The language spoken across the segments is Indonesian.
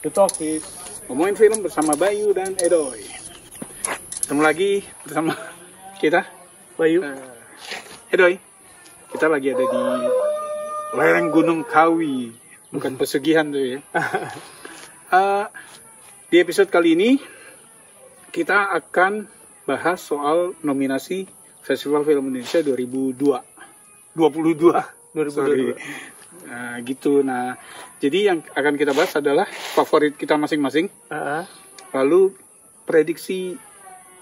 The Talkies, ngomongin film bersama Bayu dan Edoy. Ketemu lagi bersama kita, Bayu, Edoy. Kita lagi ada di lereng Gunung Kawi, bukan pesugihan tuh ya. Di episode kali ini kita akan bahas soal nominasi Festival Film Indonesia 2022. Nah, gitu. Nah, jadi yang akan kita bahas adalah favorit kita masing-masing. Lalu prediksi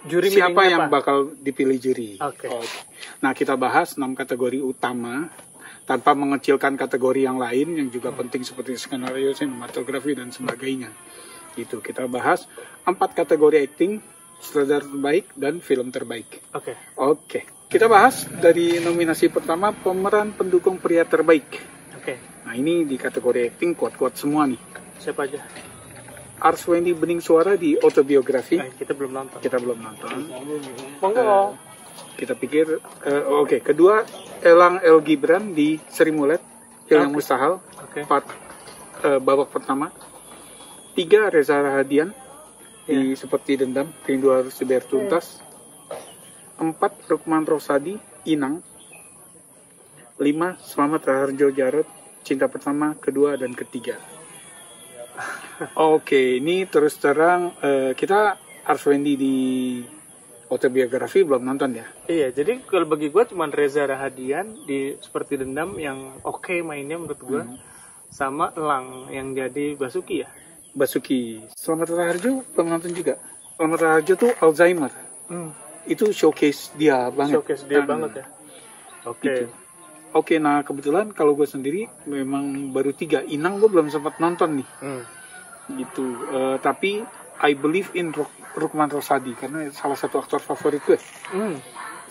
juri siapa yang bakal dipilih juri. Okay. Nah, kita bahas 6 kategori utama tanpa mengecilkan kategori yang lain yang juga penting seperti skenario, sinematografi dan sebagainya. Gitu. Kita bahas 4 kategori acting, sutradara terbaik dan film terbaik. Oke. Kita bahas dari nominasi pertama, pemeran pendukung pria terbaik. Nah, ini di kategori acting kuat-kuat semua nih. Siapa aja? Arswendi Bening Suara di Autobiografi. Kita belum nonton. Monggo. Kita pikir oke. Kedua, Elang El Gibran di Sri Mulat, Yang Mustahil. Babak pertama. 3, Reza Rahadian di Seperti Dendam, Rindu Harus Dibayar Tuntas. 4, Rukman Rosadi, Inang. 5, Slamet Raharjo Jarot, Cinta Pertama, Kedua, dan Ketiga. Oke, ini terus terang kita Arswendi di Autobiografi belum nonton ya? Iya, jadi kalau bagi gue cuma Reza Rahadian di Seperti Dendam yang oke mainnya menurut gue. Sama Elang yang jadi Basuki ya? Basuki. Slamet Raharjo belum nonton juga. Slamet Raharjo tuh Alzheimer. Itu showcase dia banget. Ya. Gitu. Oke, nah kebetulan kalau gue sendiri memang baru 3. Inang gue belum sempat nonton nih. Gitu. Tapi I believe in Rukman Rosadi karena salah satu aktor favorit gue.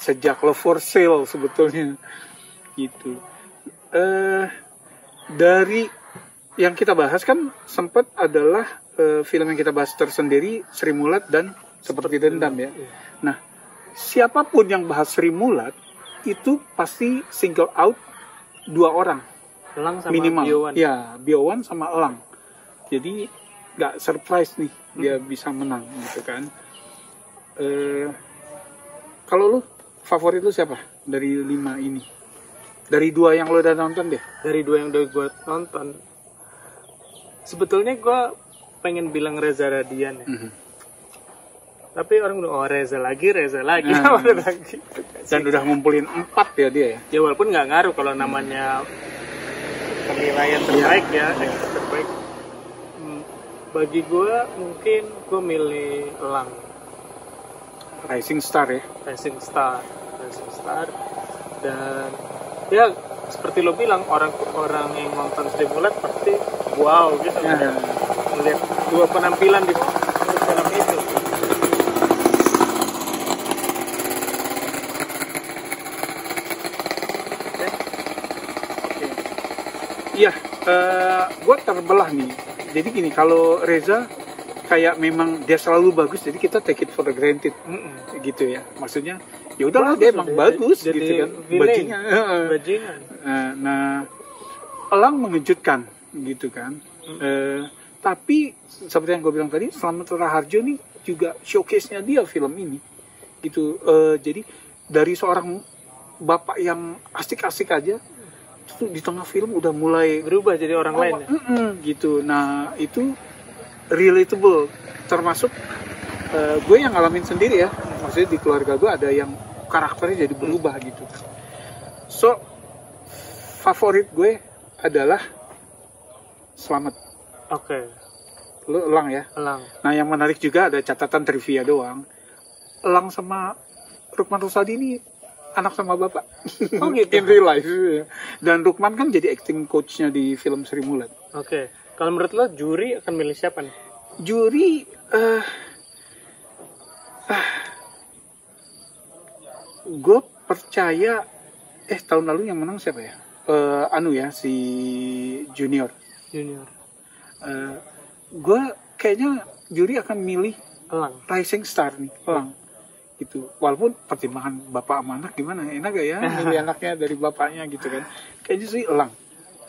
Sejak Love for Sale sebetulnya. Gitu. Dari yang kita bahas kan sempat adalah film yang kita bahas tersendiri Sri Mulat dan Seperti Dendam ya. Nah, siapapun yang bahas Sri Mulat itu pasti single out 2 orang. Elang sama minimal. Biowan. Ya, Biowan sama Elang. Jadi nggak surprise nih dia bisa menang gitu kan. Kalau lu favorit lu siapa dari 5 ini? Dari 2 yang lu udah nonton deh. Dari 2 yang udah gue nonton. Sebetulnya gue pengen bilang Reza Radian ya. Tapi orang udah Reza lagi. Dan udah ngumpulin 4 ya dia ya. Ya walaupun nggak ngaruh kalau namanya penilaian terbaik terbaik. Bagi gue mungkin gue milih Elang. Rising Star ya. Rising Star. Dan ya seperti lo bilang orang yang nonton Sri Mulat pasti wow gitu melihat 2 penampilan di film itu. Iya, gue terbelah nih. Jadi gini, kalau Reza kayak memang dia selalu bagus, jadi kita take it for granted, gitu ya. Maksudnya, ya udahlah dia emang bagus, gitu kan. Bajingan. Nah, Elang mengejutkan, gitu kan. Tapi seperti yang gue bilang tadi, Slamet Raharjo nih juga showcase-nya dia film ini, gitu. Jadi dari seorang bapak yang asik-asik aja. Di tengah film udah mulai berubah jadi orang lain ya? Gitu. Nah itu relatable, termasuk gue yang ngalamin sendiri ya, maksudnya di keluarga gue ada yang karakternya jadi berubah gitu. So favorit gue adalah Slamet. Lu Elang ya? Elang. Nah yang menarik juga ada catatan trivia doang, Elang sama Rukman Rosadi ini anak sama bapak. Gitu. In real life. Dan Rukman kan jadi acting coach-nya di film Sri Mulat. Kalau menurut lo juri akan milih siapa nih? Juri gue percaya tahun lalu yang menang siapa ya? Si Junior. Gue kayaknya juri akan milih Elang. Rising Star nih, Elang. Gitu. Walaupun pertimbangan bapak sama anak gimana, enak gak ya milih anaknya dari bapaknya gitu kan. Kayaknya sih Elang.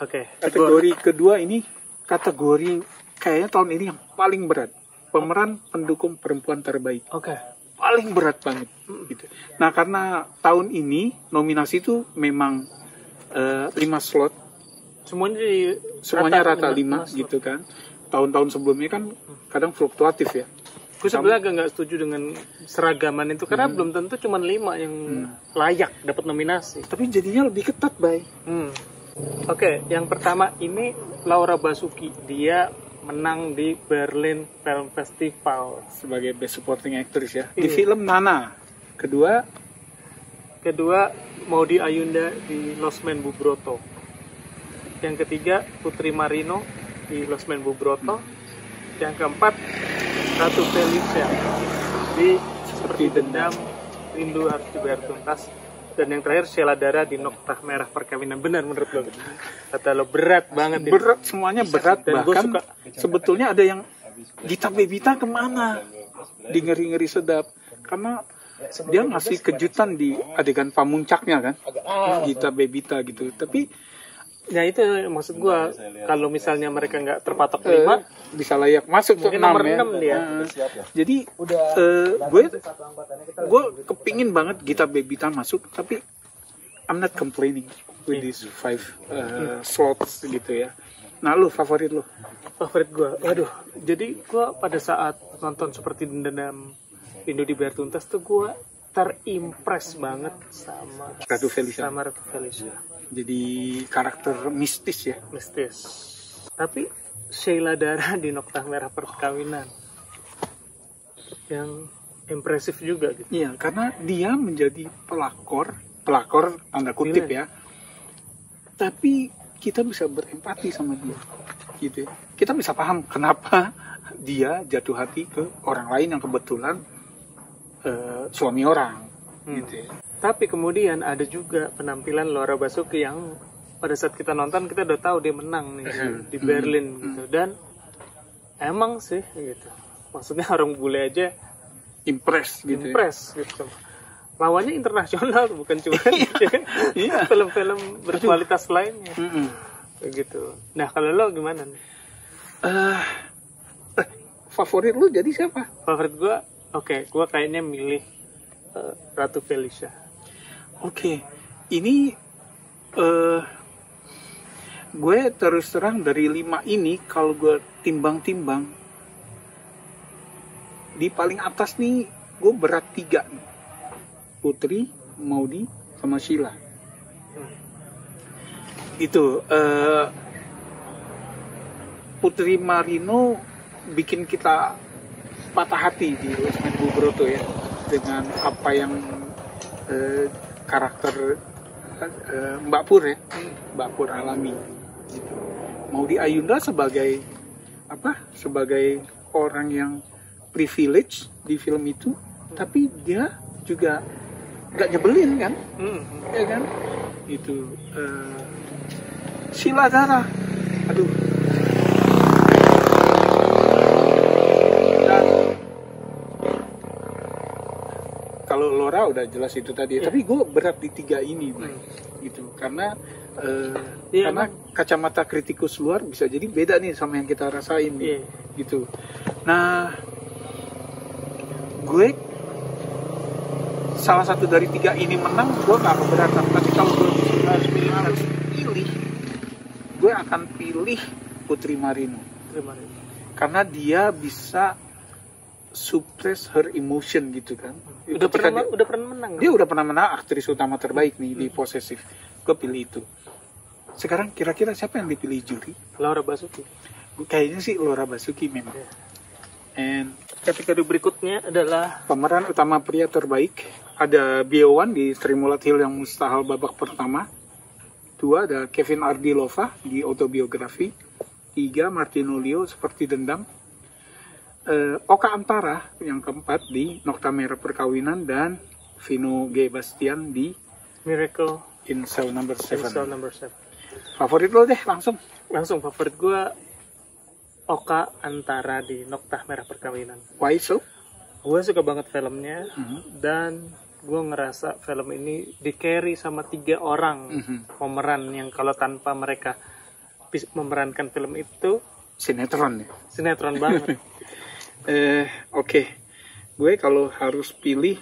Oke. Kategori kedua ini kategori kayaknya tahun ini yang paling berat. Pemeran pendukung perempuan terbaik. Oke. Paling berat banget gitu. Nah, karena tahun ini nominasi itu memang 5 slot. Semuanya rata 5 gitu kan. Tahun-tahun sebelumnya kan kadang fluktuatif ya. Gue sebenarnya agak nggak setuju dengan seragaman itu karena belum tentu cuma 5 yang layak dapat nominasi. Tapi jadinya lebih ketat, Bay. Oke, yang pertama ini Laura Basuki. Dia menang di Berlin Film Festival Sebagai Best Supporting Actress ya. Di Iya. film Nana. Kedua, Maudy Ayunda di Los Men Bubroto. Yang ketiga Putri Marino di Los Men Bubroto. Yang keempat Ratu Felicia di Seperti Dendam, Rindu Harus Dibayar Tuntas. Dan yang terakhir Sheila Dara di Noktah Merah Perkawinan. Benar menurut lo? Kata lo berat banget. berat, semuanya berat. Dan gue Bahkan suka. sebetulnya ada yang Gita Bebita kemana? Di Ngeri-Ngeri Sedap. Karena dia ngasih kejutan di adegan pamuncaknya kan. Gita Bebita gitu. Tapi Ya itu maksud gue. Kalau misalnya mereka nggak terpatok 5, bisa layak masuk ke mungkin 6 nomor ya. 6 dia. Jadi gue kepingin banget Gita Bebita masuk, tapi I'm not complaining with these 5 slots gitu ya. Nah, lu favorit lu? Favorit gue, waduh. Jadi gue pada saat nonton Seperti Dendam, Rindu Dibayar Tuntas tuh gue terimpress banget sama Ratu Felicia. Jadi karakter mistis ya. Mistis. Tapi Sheila Dara di Noktah Merah Perkawinan yang impresif juga gitu. Iya, karena dia menjadi pelakor tanda kutip ya. Tapi kita bisa berempati sama dia, gitu. Kita bisa paham kenapa dia jatuh hati ke orang lain yang kebetulan suami orang, gitu. Tapi kemudian ada juga penampilan Laura Basuki yang pada saat kita nonton kita udah tahu dia menang nih di Berlin gitu. Dan emang sih gitu. Maksudnya orang bule aja impress gitu. Gitu. Lawannya internasional bukan cuma film-film berkualitas lainnya. Gitu. Nah, kalau lo gimana nih? Favorit lu jadi siapa? Favorit gue, gue kayaknya milih Ratu Felicia. Ini gue terus terang dari 5 ini kalau gue timbang-timbang di paling atas nih gue berat 3 nih. Putri, Maudy, sama Sheila. Itu Putri Marino bikin kita patah hati di Los Men Bubroto ya, dengan apa yang karakter Mbak Pur ya, Mbak Pur alami. Maudy Ayunda sebagai orang yang privilege di film itu, tapi dia juga nggak nyebelin kan, ya kan? Itu Sheila Dara, aduh. Dan kalau Laura udah jelas itu tadi, tapi gue berat di 3 ini, gitu, karena karena kacamata kritikus luar bisa jadi beda nih sama yang kita rasain, gitu. Nah, gue salah satu dari 3 ini menang, gue gak keberatan. Tapi kalau gue harus pilih, gue akan pilih Putri Marino. Karena dia bisa suppress her emotion gitu kan. Udah pernah menang. Dia udah pernah menang aktris utama terbaik nih di Possessive. Gue pilih itu. Sekarang kira-kira siapa yang dipilih juri? Laura Basuki. Kayaknya sih Laura Basuki memang. And kategori berikutnya adalah pemeran utama pria terbaik. Ada Biowan di Stremulat Hill yang mustahil babak pertama. 2 ada Kevin Ardilova di Autobiografi. 3 Martino Leo Seperti Dendam. Oka Antara yang keempat di Noktah Merah Perkawinan, dan Vino G. Bastian di Miracle in Cell Number 7. Favorit lo deh langsung. Favorit gue Oka Antara di Noktah Merah Perkawinan. Why so? Gue suka banget filmnya, dan gue ngerasa film ini di-carry sama 3 orang pemeran yang kalau tanpa mereka memerankan film itu sinetron ya. Sinetron banget. Oke. Gue kalau harus pilih,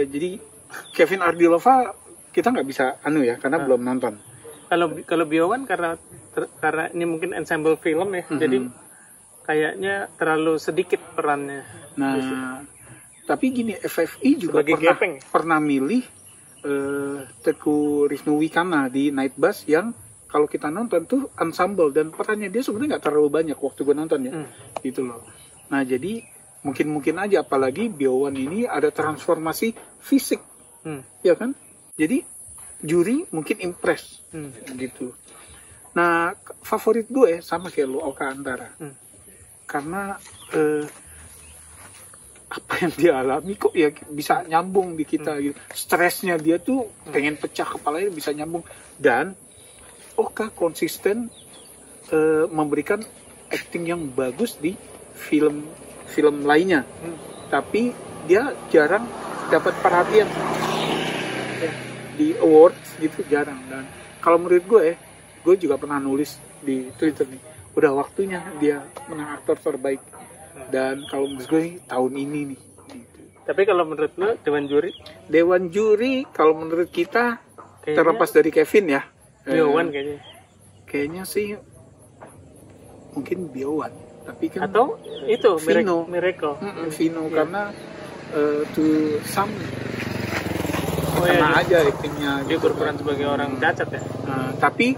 jadi Kevin Ardilova kita nggak bisa ya karena belum nonton. Kalau Biowan karena ini mungkin ensemble film ya, jadi kayaknya terlalu sedikit perannya. Nah, tapi gini, FFI juga Sebagai pernah milih Teguh Riznu Wikana di Night Bus yang kalau kita nonton tuh ensemble dan perannya dia sebenarnya nggak terlalu banyak waktu gue nonton ya, gitu loh. Nah jadi mungkin aja, apalagi Biowan ini ada transformasi fisik, ya kan? Jadi juri mungkin impress, gitu. Nah favorit gue sama kayak lu, Oka Antara, karena apa yang dia alami kok ya bisa nyambung di kita gitu. Stresnya dia tuh pengen pecah kepalanya bisa nyambung, dan Oka konsisten memberikan acting yang bagus di film lainnya, tapi dia jarang dapat perhatian di awards gitu, jarang. Dan kalau menurut gue juga pernah nulis di Twitter nih, udah waktunya dia menang aktor terbaik. Dan kalau menurut gue tahun ini nih. Gitu. Tapi kalau menurut lo Dewan juri kalau menurut kita kayaknya, terlepas dari Kevin ya. Biowan kayaknya sih mungkin Biowan, tapi kan atau itu Vino. Miracle. Vino karena to some kena aja actingnya dia gitu, berperan sebagai orang cacat ya. Tapi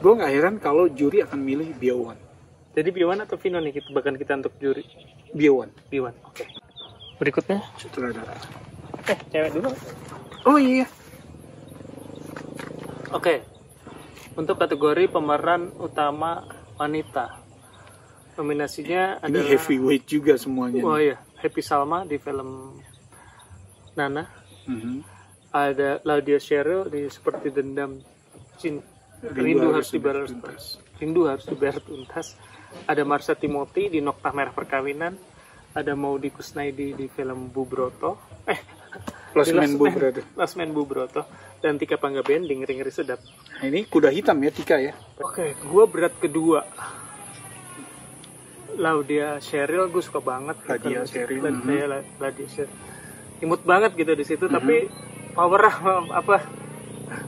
gue nggak heran kalau juri akan milih Biowan. Jadi Biowan atau Vino nih bahkan kita untuk juri? Biowan. Oke. Berikutnya sutradara. Cewek dulu. Oh iya. Oke. Untuk kategori pemeran utama wanita, nominasinya ini adalah heavyweight juga semuanya. Oh iya, Happy Salma di film Nana. Ada Laudia Sheryl di Seperti Dendam Rindu harus dibayar tuntas. Ada Marsha Timothy di Noktah Merah Perkawinan. Ada Maudy Kusnaidi di film Bubroto. Lost Man Bubroto. Dan Tika Panggabean di Ngeri-Ngeri Sedap. Nah, ini kuda hitam ya Tika ya. Oke, gue berat kedua. Laudia Sheryl gue suka banget. Laudia Sheryl. Imut banget gitu di situ, tapi power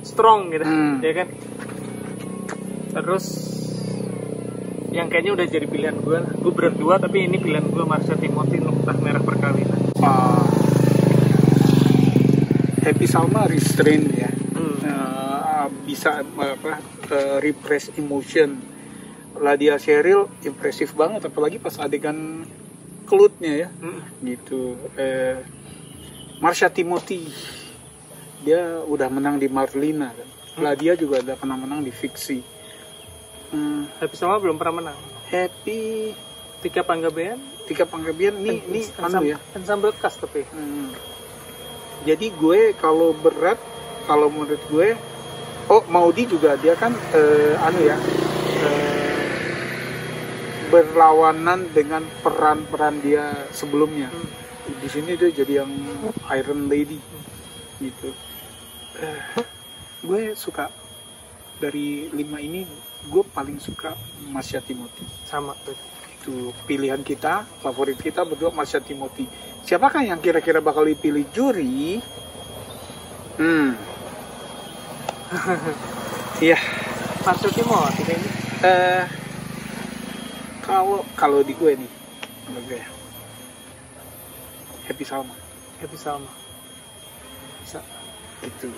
strong gitu, ya kan. Terus yang kayaknya udah jadi pilihan gue berat dua, tapi ini pilihan gue Marsha Timothy Noktah Merah Perkawinan. Happy Salma restrain ya, bisa repress emotion. Laudia Sheryl impresif banget, apalagi pas adegan kelutnya ya, gitu. Marsha Timothy dia udah menang di Marlina kan. Laudia juga udah pernah menang di Fiksi. Happy Salma belum pernah menang. Tika Panggabean ini ya. Ensemble cast tapi. Jadi gue kalau berat, kalau menurut gue, Maudy juga dia kan berlawanan dengan peran-peran dia sebelumnya. Di sini dia jadi yang Iron Lady gitu. Gue suka dari 5 ini, gue paling suka Marsha Timothy. Sama tuh. Itu pilihan kita, favorit kita berdua Marsha Timothy. Siapakah yang kira-kira bakal dipilih juri? Iya. Marsha Timothy kayaknya. Kalau di gue nih, menurut gue Happy Salma. Bisa. Itu.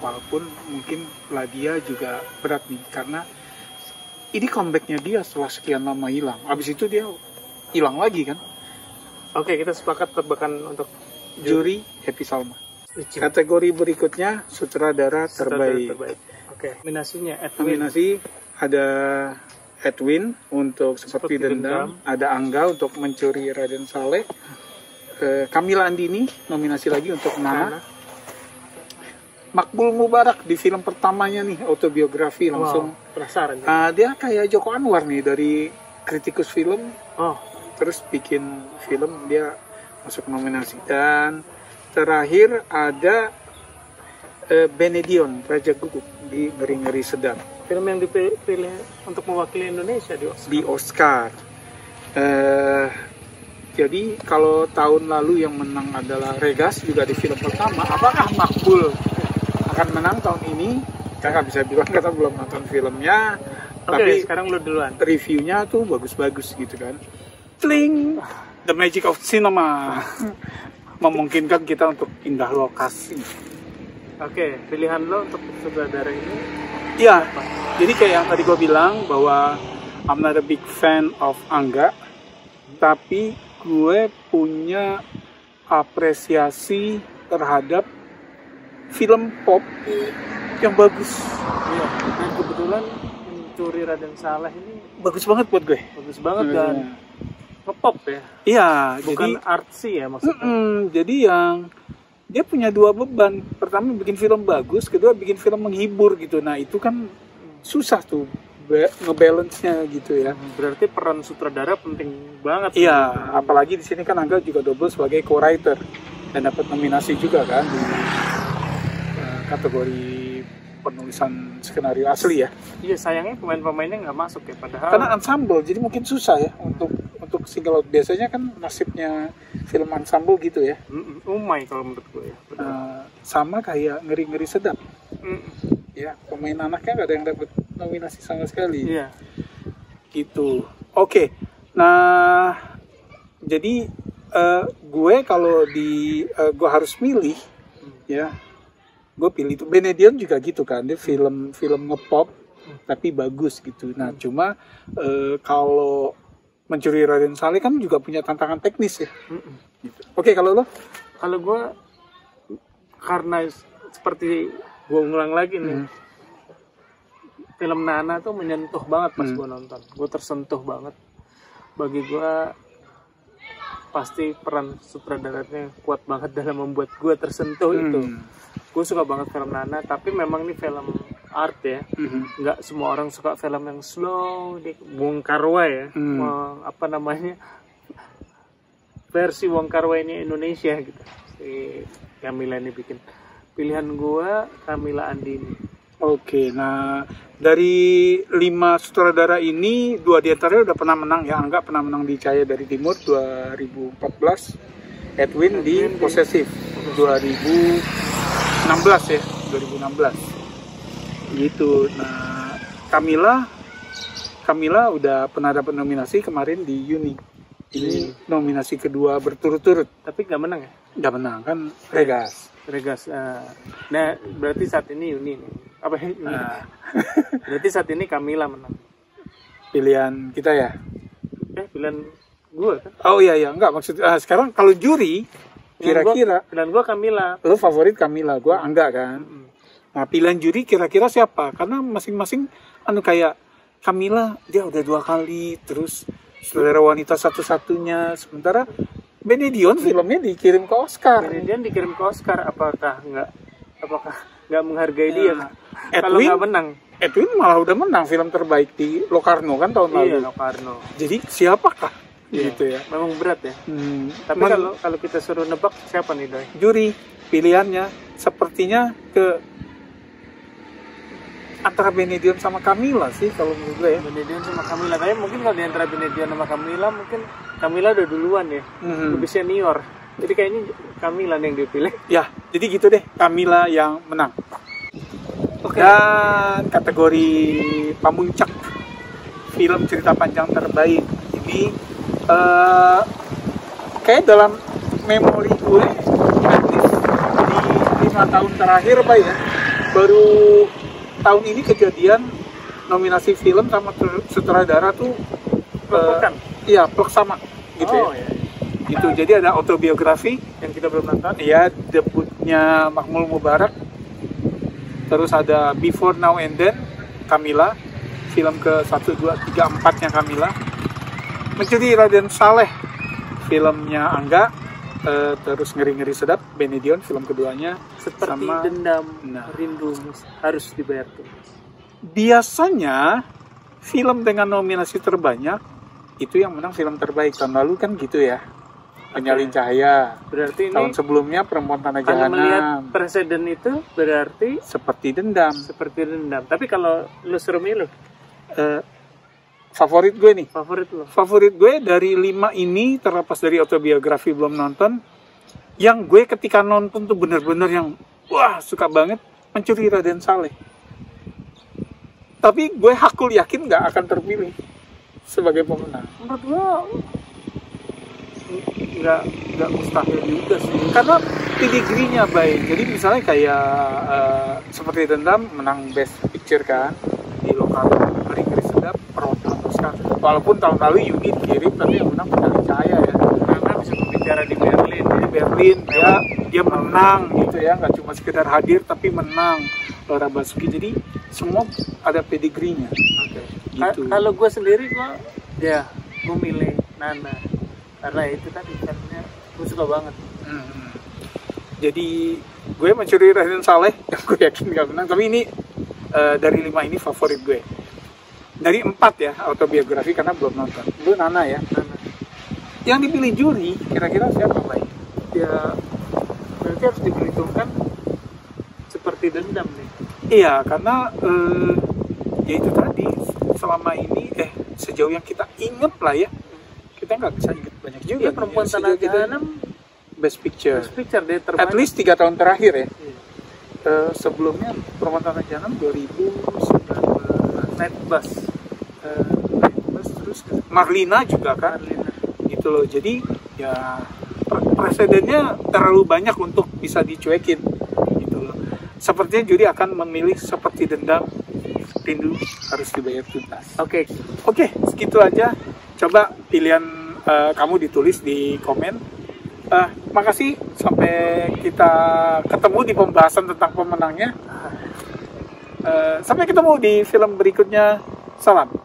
Walaupun mungkin Laudia juga berat nih, karena ini comebacknya dia setelah sekian lama hilang. Abis itu dia hilang lagi kan. Oke, kita sepakat tebakan untuk juri Happy Salma. Kategori berikutnya sutradara terbaik. Oke. Nominasinya Nominasi ada Edwin untuk Seperti Dendam, ada Angga untuk Mencuri Raden Saleh, Kamila Andini nominasi lagi untuk Nana. Makbul Mubarak di film pertamanya nih, autobiografi langsung. Penasaran. Dia kayak Joko Anwar nih, dari kritikus film, terus bikin film, dia masuk nominasi. Dan terakhir ada Benedion, Raja Guguk di Ngeri-Ngeri Sedap. Film yang dipilih untuk mewakili Indonesia di Oscar. Di Oscar. Jadi kalau tahun lalu yang menang adalah Regas juga di film pertama, apakah Makbul akan menang tahun ini? Saya nggak bisa bilang karena belum nonton filmnya. Oke, Tapi sekarang lu duluan. reviewnya tuh bagus-bagus gitu kan. Tling, the magic of cinema memungkinkan kita untuk pindah lokasi. Oke, pilihan lo untuk sutradara ini? Iya, jadi kayak yang tadi gue bilang bahwa I'm not a big fan of Angga, tapi gue punya apresiasi terhadap film pop yang bagus. Iya, dan kebetulan Mencuri Raden Saleh ini Bagus banget buat gue. bagus banget dan nge-pop ya. Iya, Bukan artsy ya maksudnya. jadi yang dia punya dua beban. Pertama bikin film bagus, kedua bikin film menghibur gitu. Nah itu kan susah tuh ngebalance-nya gitu ya. Berarti peran sutradara penting banget. Iya, apalagi di sini kan Angga juga double sebagai co-writer dan dapat nominasi juga kan di kategori penulisan skenario asli ya. Iya, sayangnya pemain-pemainnya nggak masuk ya, padahal Karena ensemble, jadi mungkin susah ya untuk single out. Biasanya kan nasibnya film ensemble gitu ya. umai kalau menurut gue ya. Sama kayak Ngeri-Ngeri Sedap. Mm. Ya, pemain anaknya nggak ada yang dapat nominasi sama sekali. Iya. Gitu. Oke. Nah, jadi gue kalau gue harus milih ya, gue pilih itu. Benedion juga gitu kan, dia film ngepop tapi bagus gitu. Nah cuma kalau Mencuri Raden Saleh kan juga punya tantangan teknis ya. Gitu. Oke, kalau lo? Kalau gue, karena seperti gue ngulang lagi nih, film Nana tuh menyentuh banget pas gue nonton. Gue tersentuh banget. Bagi gue pasti peran sutradaranya kuat banget dalam membuat gue tersentuh itu. Gue suka banget film Nana, tapi memang ini film art ya. Nggak semua orang suka film yang slow, Wong Kar-wai ya. Apa namanya, versi Wong Kar-wai ini Indonesia gitu. Si Camilla ini bikin. Pilihan gue Camilla Andini. Oke, nah dari 5 sutradara ini 2 diantaranya udah pernah menang ya. Angga pernah menang di Cahaya dari Timur 2014, Edwin di Posesif 2016 ya, 2016 gitu. Nah Camilla udah pernah dapat nominasi kemarin di Uni. Ini nominasi kedua berturut-turut. Tapi nggak menang ya? Nggak menang kan, Regas. Nah berarti saat ini Uni nih. Apa ya? Uni. Berarti saat ini Camilla menang. Pilihan kita ya? Pilihan gue kan? Oh iya, enggak maksud sekarang kalau juri kira-kira pilihan gue Camilla. lo favorit Camilla, gue enggak kan. Nah pilihan juri kira-kira siapa? Karena masing-masing kayak Camilla dia udah 2 kali, terus sutradara wanita satu-satunya, sementara Benedion filmnya dikirim ke Oscar. Benedion dikirim ke Oscar, apakah nggak menghargai dia? Kalau Edwin nggak menang. Edwin malah udah menang film terbaik di Locarno kan tahun lalu. Iya, Locarno. Jadi siapakah? Iya, gitu ya. Memang berat ya. Tapi kalau kita suruh nebak siapa nih, Doi? Juri pilihannya sepertinya ke antara Benedion sama Camilla sih kalau menurut gue ya. Benedion sama Camilla. Tapi mungkin kalau di antara Benedion sama Camilla, mungkin Camilla udah duluan ya. Lebih senior. Jadi kayaknya Camilla yang dipilih. Ya, jadi gitu deh. Camilla yang menang. Oke. Dan kategori Pamuncak film cerita panjang terbaik ini kayak dalam memori gue di 5 tahun terakhir Pak ya, baru tahun ini kejadian nominasi film sama sutradara tuh iya plek sama gitu ya. Iya. Gitu, jadi ada autobiografi Yang kita belum nonton. ya, debutnya Mahmul Mubarak, terus ada Before Now and Then Camilla, film ke 1, 2, 3, 4 nya Camilla. Mencuri Raden Saleh filmnya Angga, terus Ngeri-Ngeri Sedap Benedion film keduanya. Seperti sama Dendam, Rindu harus dibayar tunai. Biasanya film dengan nominasi terbanyak itu yang menang film terbaik. Tahun lalu kan gitu ya. Penyalin Cahaya. Berarti ini Tahun sebelumnya Perempuan Tanah kalau melihat Jahanam. presiden itu berarti Seperti Dendam. seperti dendam. Tapi kalau lu suruh milih, Favorit gue nih. favorit lu? Dari 5 ini, terlepas dari autobiografi belum nonton, yang gue ketika nonton tuh bener-bener yang wah suka banget, Mencuri Raden Saleh. Tapi gue hakul yakin nggak akan terpilih sebagai pemenang. Menurut gua nggak mustahil juga sih. Karena pedigree-nya baik. Jadi misalnya kayak seperti Dendam menang Best Picture kan di lokal ngeri-ngeri sedap, Perontak Oscar. Walaupun tahun lalu Yuni dikirim, tapi yang menang Penyalin Cahaya ya. Karena bisa berbicara di Berlin. Di Berlin dia menang gitu ya, nggak cuma sekedar hadir tapi menang. Laura Basuki, jadi semua ada pedigree-nya. Gitu. Kalau gue sendiri gue milih Nana karena itu tadi karena gue suka banget. Jadi gue Mencuri Raden Saleh yang gue yakin gak menang, tapi ini dari 5 ini favorit gue. Dari 4 ya autobiografi karena belum nonton. Lu Nana ya. Nana. Yang dipilih juri kira-kira siapa baik? Ya berarti harus diperhitungkan seperti Dendam nih. Iya, karena ya itu tadi selama ini sejauh yang kita inget lah ya, kita nggak bisa inget banyak juga. Iya, Perempuan Tanah Jahanam Best Picture. dia terbanyak. At least 3 tahun terakhir ya. Iya. Sebelumnya Perempuan Tanah Jahanam 2019. Night Bus. Terus Marlina juga kan. Marlina. Gitu loh. Jadi ya presidennya terlalu banyak untuk bisa dicuekin. Gitu loh. Sepertinya juri akan memilih seperti Dendam, Rindu Harus Dibayar Tuntas. Oke, Segitu aja. Coba pilihan kamu ditulis di komen. Makasih, sampai kita ketemu di pembahasan tentang pemenangnya. Sampai ketemu di film berikutnya. Salam.